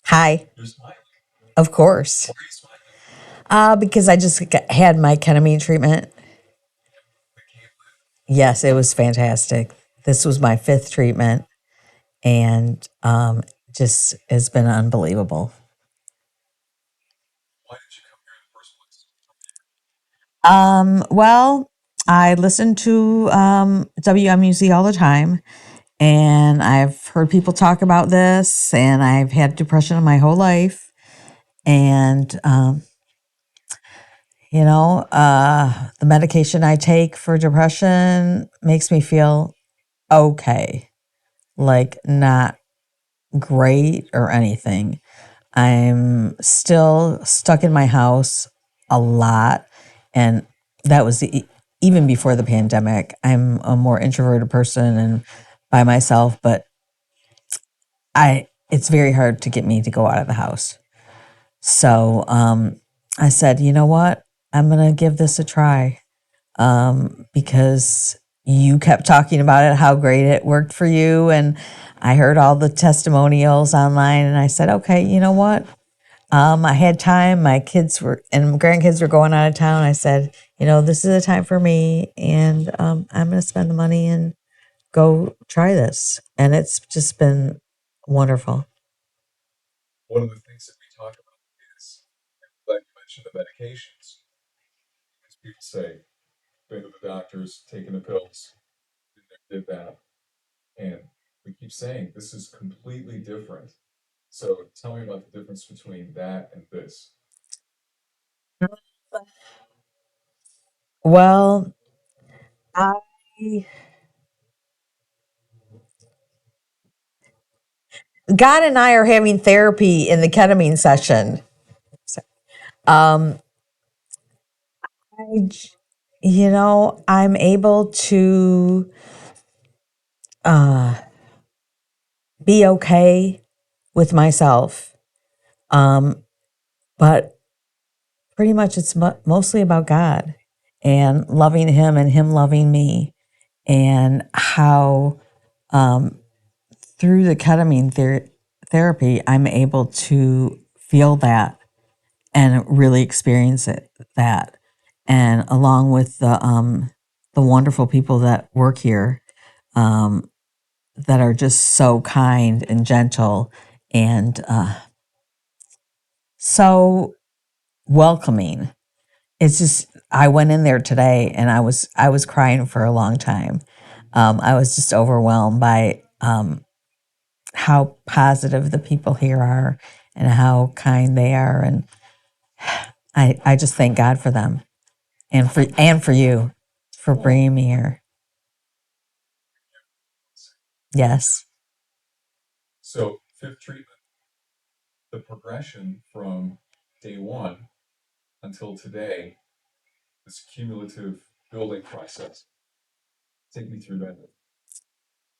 Hi, of course. Because I just had my ketamine treatment. Yes, it was fantastic. This was my fifth treatment, and just has been unbelievable. Well, I listen to WMUZ all the time, and I've heard people talk about this, and I've had depression my whole life, and the medication I take for depression makes me feel okay, like not great or anything. I'm still stuck in my house a lot, and that was even before the pandemic. I'm a more introverted person and by myself, but I it's very hard to get me to go out of the house. So I said, you know what? I'm gonna give this a try because you kept talking about it, how great it worked for you. And I heard all the testimonials online, and I said, okay, you know what? I had time. My kids were and grandkids were going out of town. I said, this is a time for me, and I'm going to spend the money and go try this. And it's just been wonderful. Well, I God and I are having therapy in the ketamine session. So, Um, I, j- I'm able to uh, be okay with myself, but pretty much it's mostly about God and loving Him and Him loving me, and how through the ketamine therapy I'm able to feel that and really experience that, and along with the wonderful people that work here, um, that are just so kind and gentle and so welcoming. It's just I went in there today and I was crying for a long time. I was just overwhelmed by how positive the people here are and how kind they are, and I just thank God for them and for you for bringing me here. Yes.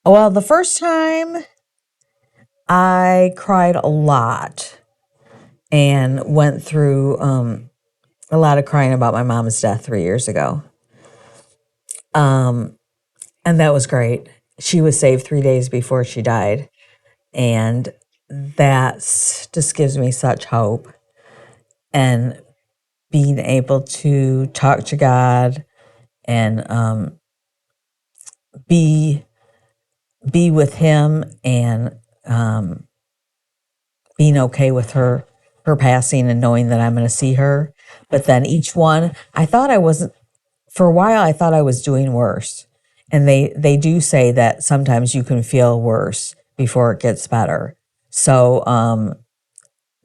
Well, the first time I cried a lot and went through a lot of crying about my mom's death 3 years ago. Um, and that was great. She was saved 3 days before she died. And just gives me such hope. And being able to talk to God and be be with Him, and um, being okay with her passing and knowing that I'm going to see her. But then each one, I thought I wasn't for a while. I thought I was doing worse, and they do say that sometimes you can feel worse before it gets better. So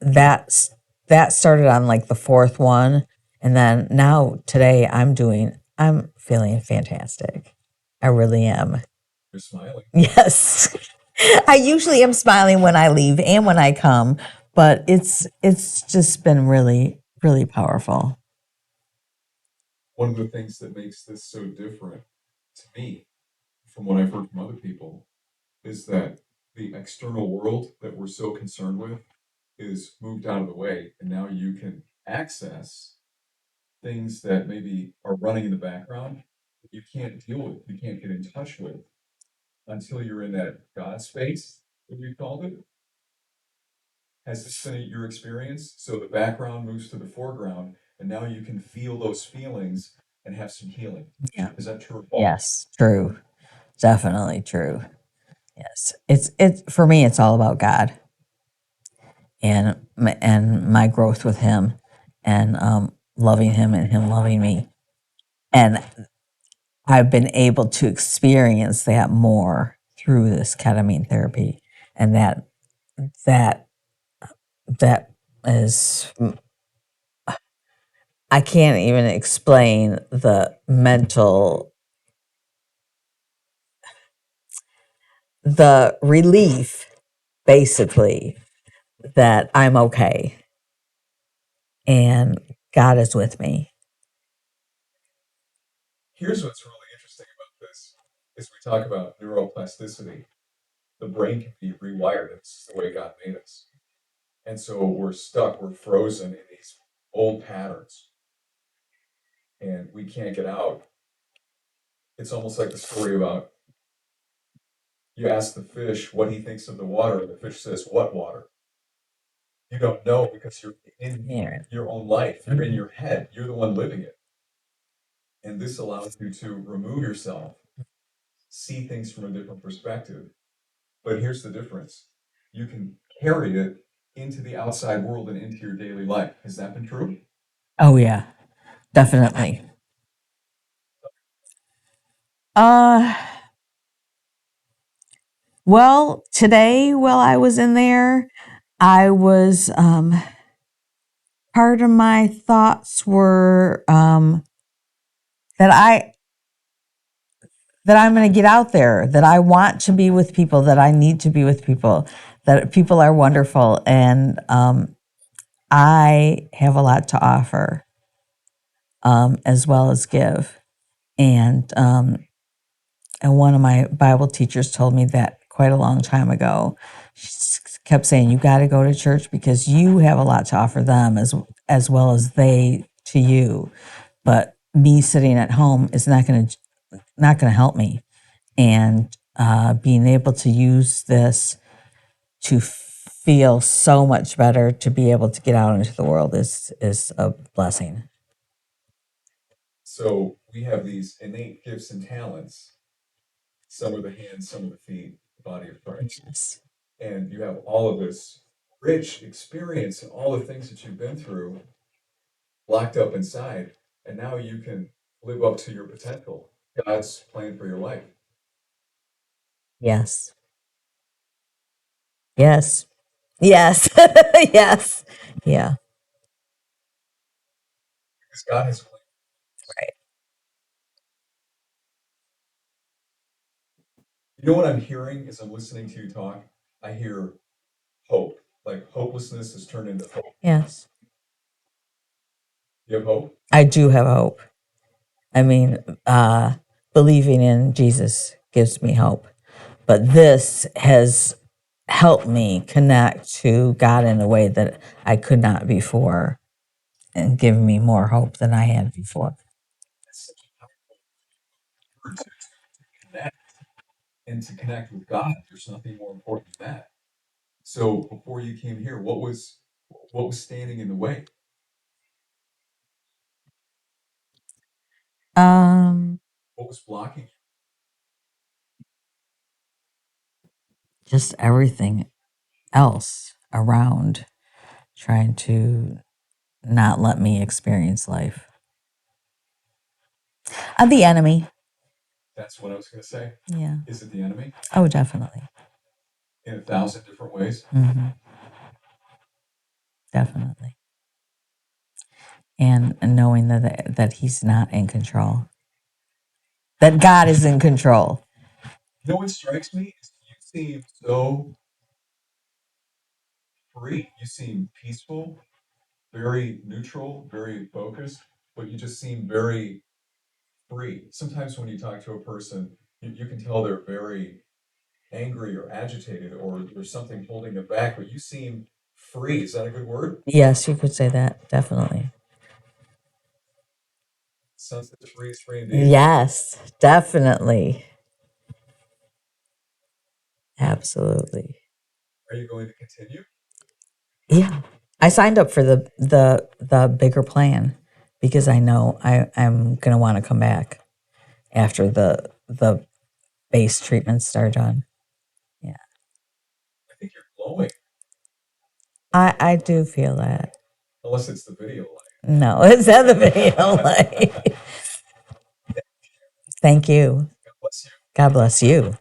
that's that started on like the fourth one, and then now today I'm feeling fantastic. I really am. Yes. I usually am smiling when I leave and when I come, but it's just been really really powerful. Has this been your experience? So the background moves to the foreground, and now you can feel those feelings and have some healing. Yeah. Is that true? Yes, true. Definitely true. Yes. It's for me it's all about God and my growth with him and loving him and him loving me. And I've been able to experience that more through this ketamine therapy and that that is I can't even explain the relief basically that I'm okay and God is with me. Here's what's really interesting about this is we talk about neuroplasticity. The brain can be rewired. It's the way God made us. And so we're stuck, we're frozen in these old patterns and we can't get out. It's almost like the story about you ask the fish what he thinks of the water, and the fish says, "What water?" You don't know because you're in Yeah. your own life, you're in your head, you're the one living it. And this allows you to remove yourself, see things from a different perspective. But here's the difference you can carry it into the outside world and into your daily life. Has that been true? Oh yeah, definitely. Uh well, today while I was in there, I was part of my thoughts were that I'm going to get out there, that I want to be with people, that I need to be with people, that people are wonderful, and I have a lot to offer, as well as give. And one of my Bible teachers told me that quite a long time ago. She kept saying, "You got to go to church because you have a lot to offer them as well as they to you. But me sitting at home is not going to help me." And being able to use this to feel so much better, to be able to get out into the world is a blessing. So we have these innate gifts and talents. Some are the hands, some are the feet, the body of Christ. Yes. And you have all of this rich experience and all the things that you've been through locked up inside. And now you can live up to your potential, God's plan for your life. Yes. Yes. Yes. Yes. Yeah. Because God has a plan. Right. You know what I'm hearing as I'm listening to you talk? I hear hope. Like hopelessness has turned into hope. Yes. You have hope? I do have hope. I mean, believing in Jesus gives me hope. But this has helped me connect to God in a way that I could not before and given me more hope than I had before. That's such a powerful word to connect and to connect with God. There's nothing more important than that. So before you came here, what was standing in the way? Um, What was blocking you? just everything else around trying to not let me experience life. The enemy. That's what I was going to say. Yeah. Is it the enemy Oh, definitely. in 1,000 different ways? Definitely. And knowing that he's not in control, that God is in control. You know what strikes me is you seem so free. You seem peaceful, very neutral, very focused, but you just seem very free. Sometimes when you talk to a person, you can tell they're very angry or agitated or there's something holding them back, but you seem free. Is that a good word? Yes, you could say that. Definitely. Sunset is free indeed. Yes, definitely. Absolutely. Are you going to continue? Yeah. I signed up for the bigger plan because I know I'm gonna want to come back after the base treatments are done. Yeah. I think you're glowing, I do feel that. unless it's the video light. No, it's not the video. Like, thank you. God bless you. God bless you.